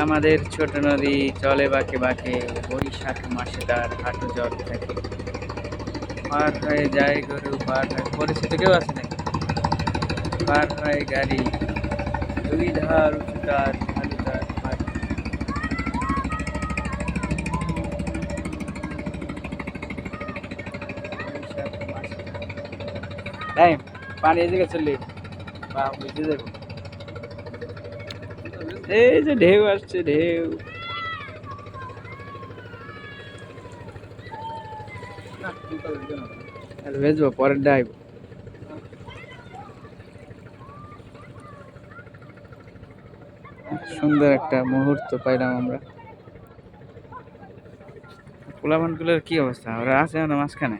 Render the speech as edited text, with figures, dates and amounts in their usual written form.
আমাদের ছোট নদী চলে বাঁকে বাঁকে, বৈশাখ মাসে তার হাঁটু জল থাকে। পার হয়ে যায় গরু, পার হয়ে পরিচিত কেউ আছে নাকি? পার হয়ে গাড়ি, দুই ধার উঁচু তার, ঢালু তার পাড়ি। বৈশাখ মাসে টাইম পানি এদিকে চললে বা বুঝতে যাবো। এই যে ঢেউ আসছে, ঢেউ। আর ভেজবো পরের ডাইব। সুন্দর একটা মুহূর্ত পাইলাম আমরা। পোলাপানগুলোর কি অবস্থা? ওরা আছে না মাঝখানে?